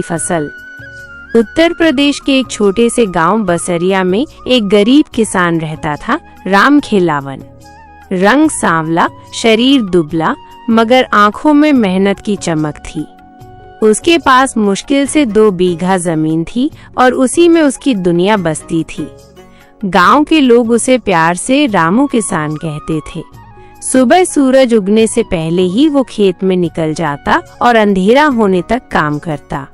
फसल। उत्तर प्रदेश के एक छोटे से गांव बसरिया में एक गरीब किसान रहता था, राम खेलावन। रंग सांवला, शरीर दुबला, मगर आंखों में मेहनत की चमक थी। उसके पास मुश्किल से 2 बीघा जमीन थी और उसी में उसकी दुनिया बसती थी। गांव के लोग उसे प्यार से रामू किसान कहते थे। सुबह सूरज उगने से पहले ही वो खेत में निकल जाता और अंधेरा होने तक काम करता।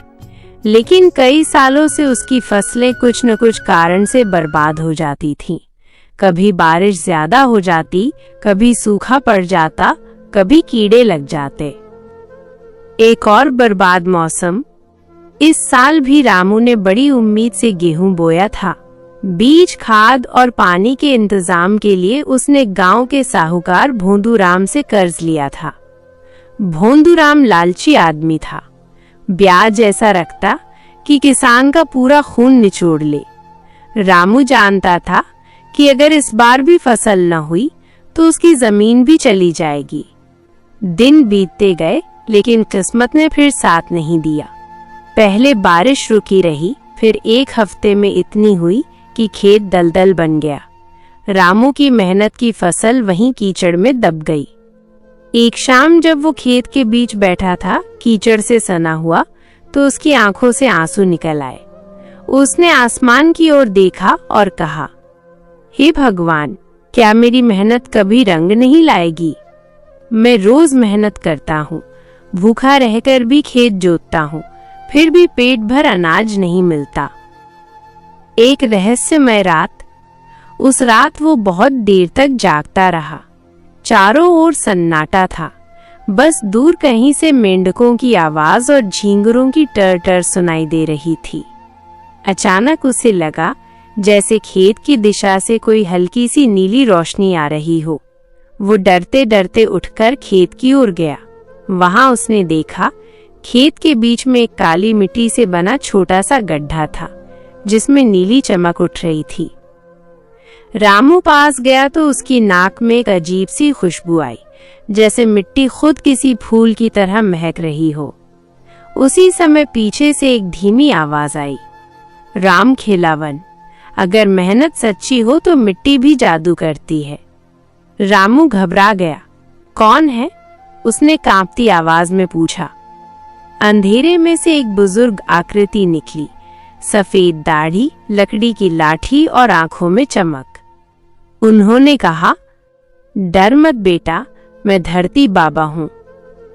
लेकिन कई सालों से उसकी फसलें कुछ न कुछ कारण से बर्बाद हो जाती थीं। कभी बारिश ज्यादा हो जाती, कभी सूखा पड़ जाता, कभी कीड़े लग जाते। एक और बर्बाद मौसम। इस साल भी रामू ने बड़ी उम्मीद से गेहूं बोया था। बीज, खाद और पानी के इंतजाम के लिए उसने गांव के साहूकार भोंदूराम से कर्ज लिया था। भोंदूराम लालची आदमी था। ब्याज ऐसा रखता कि किसान का पूरा खून निचोड़ ले। रामू जानता था कि अगर इस बार भी फसल न हुई तो उसकी जमीन भी चली जाएगी। दिन बीतते गए, लेकिन किस्मत ने फिर साथ नहीं दिया। पहले बारिश रुकी रही, फिर एक हफ्ते में इतनी हुई कि खेत दलदल बन गया। रामू की मेहनत की फसल वहीं कीचड़ में दब गई। एक शाम जब वो खेत के बीच बैठा था, कीचड़ से सना हुआ, तो उसकी आंखों से आंसू निकल आए। उसने आसमान की ओर देखा और कहा, हे भगवान, क्या मेरी मेहनत कभी रंग नहीं लाएगी? मैं रोज मेहनत करता हूँ, भूखा रहकर भी खेत जोतता हूँ, फिर भी पेट भर अनाज नहीं मिलता। एक रहस्यमय रात। उस रात वो बहुत देर तक जागता रहा। चारों ओर सन्नाटा था। बस दूर कहीं से मेंढकों की आवाज और झींगुरों की टर टर सुनाई दे रही थी। अचानक उसे लगा जैसे खेत की दिशा से कोई हल्की सी नीली रोशनी आ रही हो। वो डरते डरते उठकर खेत की ओर गया। वहां उसने देखा, खेत के बीच में एक काली मिट्टी से बना छोटा सा गड्ढा था, जिसमें नीली चमक उठ रही थी। रामू पास गया तो उसकी नाक में एक अजीब सी खुशबू आई, जैसे मिट्टी खुद किसी फूल की तरह महक रही हो। उसी समय पीछे से एक धीमी आवाज आई, राम खेलावन, अगर मेहनत सच्ची हो तो मिट्टी भी जादू करती है। रामू घबरा गया। कौन है? उसने कांपती आवाज में पूछा। अंधेरे में से एक बुजुर्ग आकृति निकली, सफेद दाढ़ी, लकड़ी की लाठी और आंखों में चमक। उन्होंने कहा, डर मत बेटा, मैं धरती बाबा हूँ।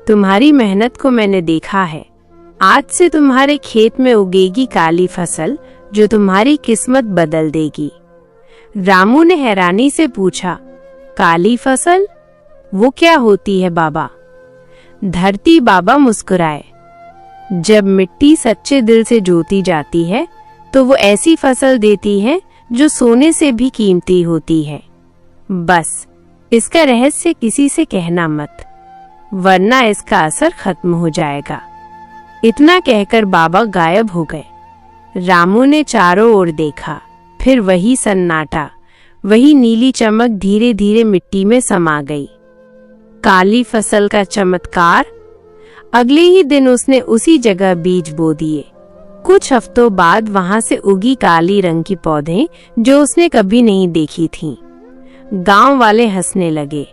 तुम्हारी मेहनत को मैंने देखा है। आज से तुम्हारे खेत में उगेगी काली फसल, जो तुम्हारी किस्मत बदल देगी। रामू ने हैरानी से पूछा, काली फसल? वो क्या होती है बाबा? धरती बाबा मुस्कुराए। जब मिट्टी सच्चे दिल से जोती जाती है तो वो ऐसी फसल देती है जो सोने से भी कीमती होती है। बस इसका रहस्य किसी से कहना मत, वरना इसका असर खत्म हो जाएगा। इतना कहकर बाबा गायब हो गए। रामू ने चारों ओर देखा, फिर वही सन्नाटा, वही नीली चमक धीरे धीरे मिट्टी में समा गई। काली फसल का चमत्कार। अगले ही दिन उसने उसी जगह बीज बो दिए। कुछ हफ्तों बाद वहां से उगी काली रंग की पौधे, जो उसने कभी नहीं देखी थीं। गांव वाले हंसने लगे।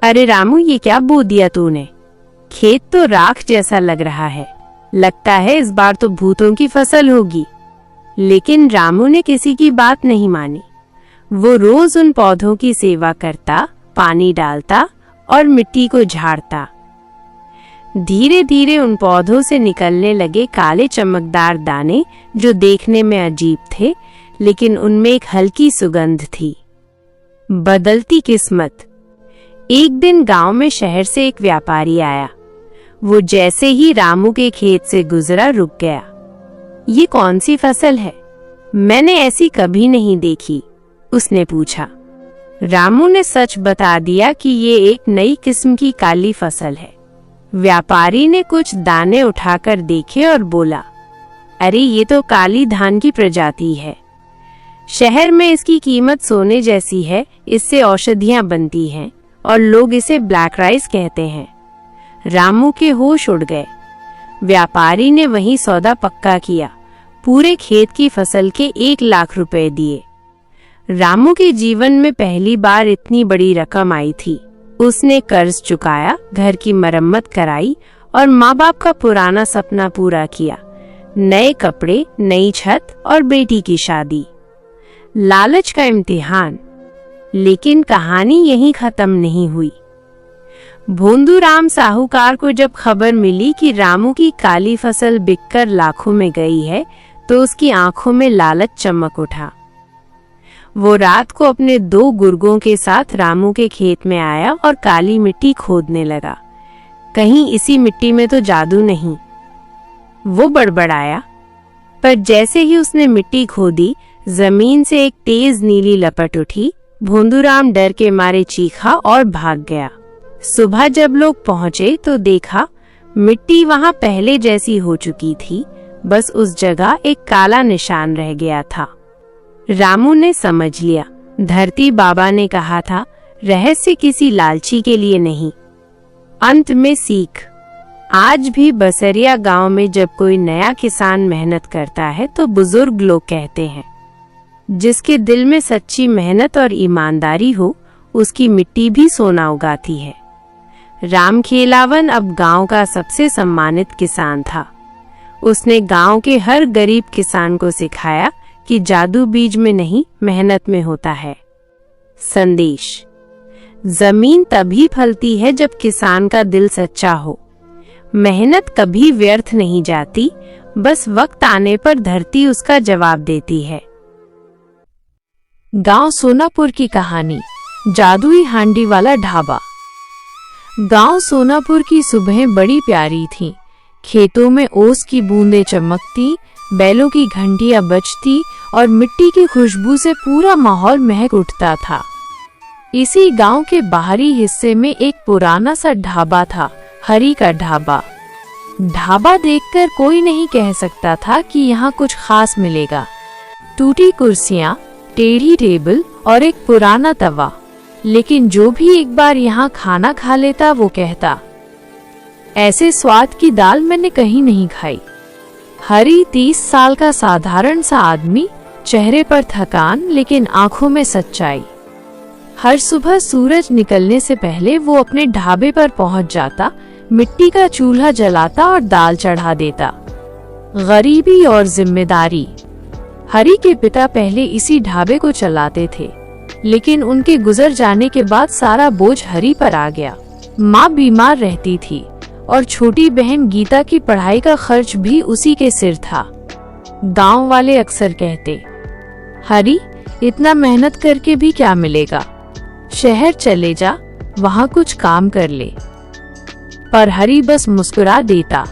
अरे रामू, ये क्या बो दिया तूने? खेत तो राख जैसा लग रहा है। लगता है इस बार तो भूतों की फसल होगी। लेकिन रामू ने किसी की बात नहीं मानी। वो रोज उन पौधों की सेवा करता, पानी डालता और मिट्टी को झाड़ता। धीरे धीरे उन पौधों से निकलने लगे काले चमकदार दाने, जो देखने में अजीब थे, लेकिन उनमें एक हल्की सुगंध थी। बदलती किस्मत। एक दिन गांव में शहर से एक व्यापारी आया। वो जैसे ही रामू के खेत से गुजरा रुक गया। ये कौन सी फसल है? मैंने ऐसी कभी नहीं देखी, उसने पूछा। रामू ने सच बता दिया कि ये एक नई किस्म की काली फसल है। व्यापारी ने कुछ दाने उठाकर देखे और बोला, अरे ये तो काली धान की प्रजाति है। शहर में इसकी कीमत सोने जैसी है। इससे औषधियां बनती हैं और लोग इसे ब्लैक राइस कहते हैं। रामू के होश उड़ गए। व्यापारी ने वही सौदा पक्का किया। पूरे खेत की फसल के 1 लाख रुपए दिए। रामू के जीवन में पहली बार इतनी बड़ी रकम आई थी। उसने कर्ज चुकाया, घर की मरम्मत कराई और माँ बाप का पुराना सपना पूरा किया। नए कपड़े, नई छत और बेटी की शादी। लालच का इम्तिहान। लेकिन कहानी यहीं खत्म नहीं हुई। भोंदूराम साहूकार को जब खबर मिली कि रामू की काली फसल बिककर लाखों में गई है, तो उसकी आंखों में लालच चमक उठा। वो रात को अपने 2 गुर्गों के साथ रामू के खेत में आया और काली मिट्टी खोदने लगा। कहीं इसी मिट्टी में तो जादू नहीं, वो बड़बड़ाया। पर जैसे ही उसने मिट्टी खोदी, जमीन से एक तेज नीली लपट उठी। भोंदूराम डर के मारे चीखा और भाग गया। सुबह जब लोग पहुंचे तो देखा मिट्टी वहां पहले जैसी हो चुकी थी, बस उस जगह एक काला निशान रह गया था। रामू ने समझ लिया, धरती बाबा ने कहा था, रहस्य किसी लालची के लिए नहीं। अंत में सीख। आज भी बसरिया गांव में जब कोई नया किसान मेहनत करता है तो बुजुर्ग लोग कहते हैं, जिसके दिल में सच्ची मेहनत और ईमानदारी हो, उसकी मिट्टी भी सोना उगाती है। राम खेलावन अब गांव का सबसे सम्मानित किसान था। उसने गांव के हर गरीब किसान को सिखाया कि जादू बीज में नहीं, मेहनत में होता है। संदेश। जमीन तभी फलती है जब किसान का दिल सच्चा हो। मेहनत कभी व्यर्थ नहीं जाती, बस वक्त आने पर धरती उसका जवाब देती है। गांव सोनापुर की कहानी। जादुई हांडी वाला ढाबा। गांव सोनापुर की सुबहें बड़ी प्यारी थीं। खेतों में ओस की बूंदें चमकती, बैलों की घंटियां बजती और मिट्टी की खुशबू से पूरा माहौल महक उठता था। इसी गांव के बाहरी हिस्से में एक पुराना सा ढाबा था, हरी का ढाबा। ढाबा देखकर कोई नहीं कह सकता था कि यहाँ कुछ खास मिलेगा। टूटी कुर्सियां, टेढ़ी टेबल और एक पुराना तवा, लेकिन जो भी एक बार यहाँ खाना खा लेता वो कहता, ऐसे स्वाद की दाल मैंने कहीं नहीं खाई। हरी 30 साल का साधारण सा आदमी, चेहरे पर थकान लेकिन आंखों में सच्चाई। हर सुबह सूरज निकलने से पहले वो अपने ढाबे पर पहुंच जाता, मिट्टी का चूल्हा जलाता और दाल चढ़ा देता। गरीबी और जिम्मेदारी। हरी के पिता पहले इसी ढाबे को चलाते थे, लेकिन उनके गुजर जाने के बाद सारा बोझ हरी पर आ गया। माँ बीमार रहती थी और छोटी बहन गीता की पढ़ाई का खर्च भी उसी के सिर था। गांव वाले अक्सर कहते, हरी इतना मेहनत करके भी क्या मिलेगा, शहर चले जा, वहां कुछ काम कर ले। पर हरी बस मुस्कुरा देता,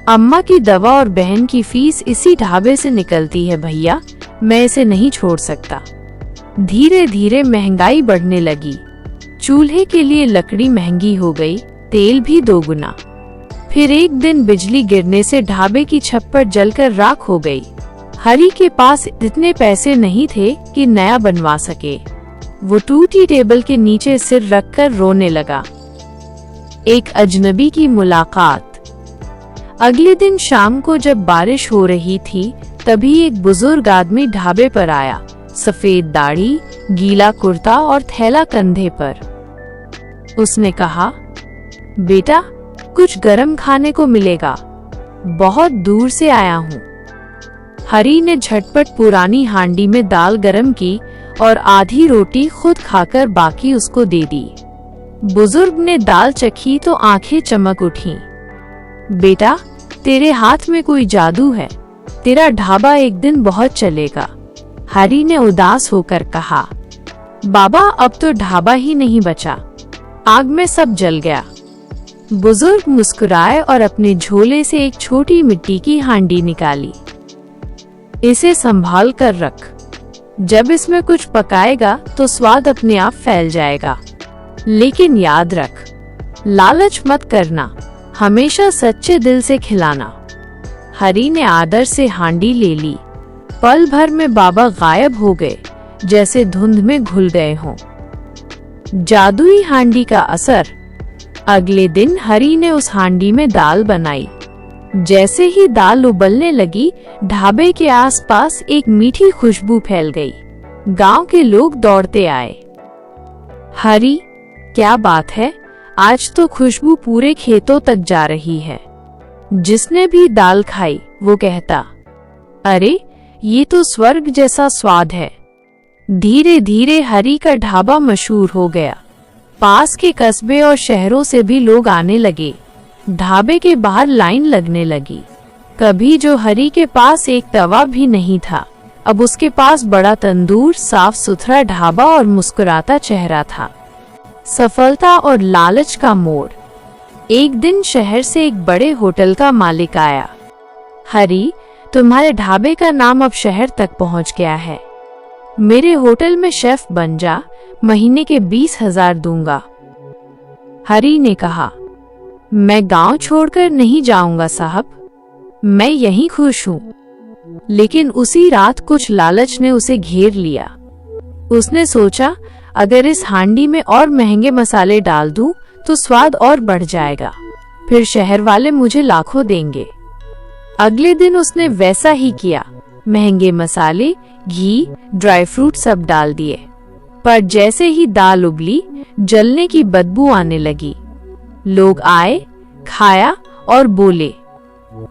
अम्मा की दवा और बहन की फीस इसी ढाबे से निकलती है भैया, मैं इसे नहीं छोड़ सकता। धीरे धीरे महंगाई बढ़ने लगी। चूल्हे के लिए लकड़ी महंगी हो गई, तेल भी 2 गुना। फिर एक दिन बिजली गिरने से ढाबे की छप्पर जलकर राख हो गई। हरी के पास इतने पैसे नहीं थे कि नया बनवा सके। वो टूटी टेबल के नीचे सिर रखकर रोने लगा। एक अजनबी की मुलाकात। अगले दिन शाम को जब बारिश हो रही थी, तभी एक बुजुर्ग आदमी ढाबे पर आया। सफेद दाढ़ी, गीला कुर्ता और थैला कंधे पर। उसने कहा, बेटा कुछ गरम खाने को मिलेगा, बहुत दूर से आया हूँ। हरी ने झटपट पुरानी हांडी में दाल गरम की और आधी रोटी खुद खाकर बाकी उसको दे दी। बुजुर्ग ने दाल चखी तो आंखें चमक उठीं। बेटा तेरे हाथ में कोई जादू है, तेरा ढाबा एक दिन बहुत चलेगा। हरी ने उदास होकर कहा, बाबा अब तो ढाबा ही नहीं बचा, आग में सब जल गया। बुजुर्ग मुस्कुराए और अपने झोले से एक छोटी मिट्टी की हांडी निकाली। इसे संभाल कर रख, जब इसमें कुछ पकाएगा तो स्वाद अपने आप फैल जाएगा। लेकिन याद रख, लालच मत करना, हमेशा सच्चे दिल से खिलाना। हरी ने आदर से हांडी ले ली। पल भर में बाबा गायब हो गए, जैसे धुंध में घुल गए हों। जादुई हांडी का असर। अगले दिन हरी ने उस हांडी में दाल बनाई। जैसे ही दाल उबलने लगी, ढाबे के आसपास एक मीठी खुशबू फैल गई। गांव के लोग दौड़ते आए। हरी, क्या बात है, आज तो खुशबू पूरे खेतों तक जा रही है। जिसने भी दाल खाई वो कहता, अरे ये तो स्वर्ग जैसा स्वाद है। धीरे धीरे हरी का ढाबा मशहूर हो गया। पास के कस्बे और शहरों से भी लोग आने लगे। ढाबे के बाहर लाइन लगने लगी। कभी जो हरी के पास एक तवा भी नहीं था, अब उसके पास बड़ा तंदूर, साफ सुथरा ढाबा और मुस्कुराता चेहरा था। सफलता और लालच का मोड़। एक दिन शहर से एक बड़े होटल का मालिक आया। हरी, तुम्हारे ढाबे का नाम अब शहर तक पहुंच गया है। मेरे होटल में शेफ बन जा, महीने के 20,000 दूंगा। हरी ने कहा, मैं गांव छोड़कर नहीं जाऊंगा साहब, मैं यहीं खुश हूं। लेकिन उसी रात कुछ लालच ने उसे घेर लिया। उसने सोचा, अगर इस हांडी में और महंगे मसाले डाल दूं तो स्वाद और बढ़ जाएगा, फिर शहर वाले मुझे लाखों देंगे। अगले दिन उसने वैसा ही किया। महंगे मसाले, घी, ड्राई फ्रूट सब डाल दिए। पर जैसे ही दाल उबली, जलने की बदबू आने लगी। लोग आए, खाया और बोले,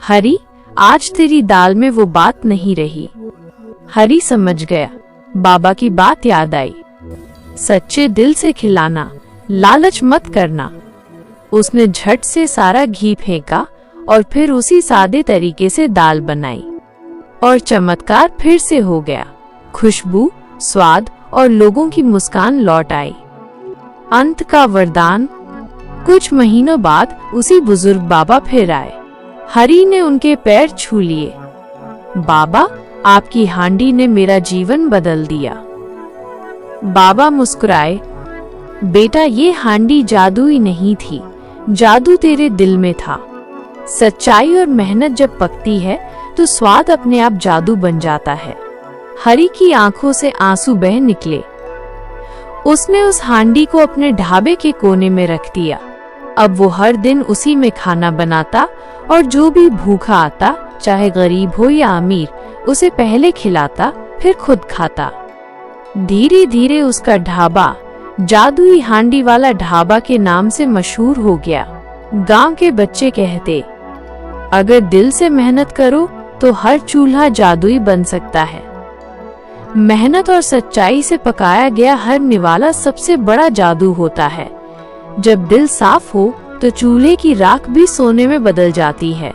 हरी, आज तेरी दाल में वो बात नहीं रही। हरी समझ गया। बाबा की बात याद आई, सच्चे दिल से खिलाना, लालच मत करना। उसने झट से सारा घी फेंका और फिर उसी सादे तरीके से दाल बनाई और चमत्कार फिर से हो गया। खुशबू, स्वाद और लोगों की मुस्कान लौट आई। अंत का वरदान। कुछ महीनों बाद उसी बुजुर्ग बाबा फिर आए। हरी ने उनके पैर छू लिए। बाबा, आपकी हांडी ने मेरा जीवन बदल दिया। बाबा मुस्कुराए, बेटा, ये हांडी जादुई नहीं थी, जादू तेरे दिल में था। सच्चाई और मेहनत जब पकती है तो स्वाद अपने आप जादू बन जाता है। हरी की आंखों से आंसू बह निकले। उसने उस हांडी को अपने ढाबे के कोने में रख दिया। अब वो हर दिन उसी में खाना बनाता और जो भी भूखा आता, चाहे गरीब हो या अमीर, उसे पहले खिलाता फिर खुद खाता। धीरे धीरे उसका ढाबा जादुई हांडी वाला ढाबा के नाम से मशहूर हो गया। गांव के बच्चे कहते, अगर दिल से मेहनत करो तो हर चूल्हा जादुई बन सकता है। मेहनत और सच्चाई से पकाया गया हर निवाला सबसे बड़ा जादू होता है। जब दिल साफ हो तो चूल्हे की राख भी सोने में बदल जाती है।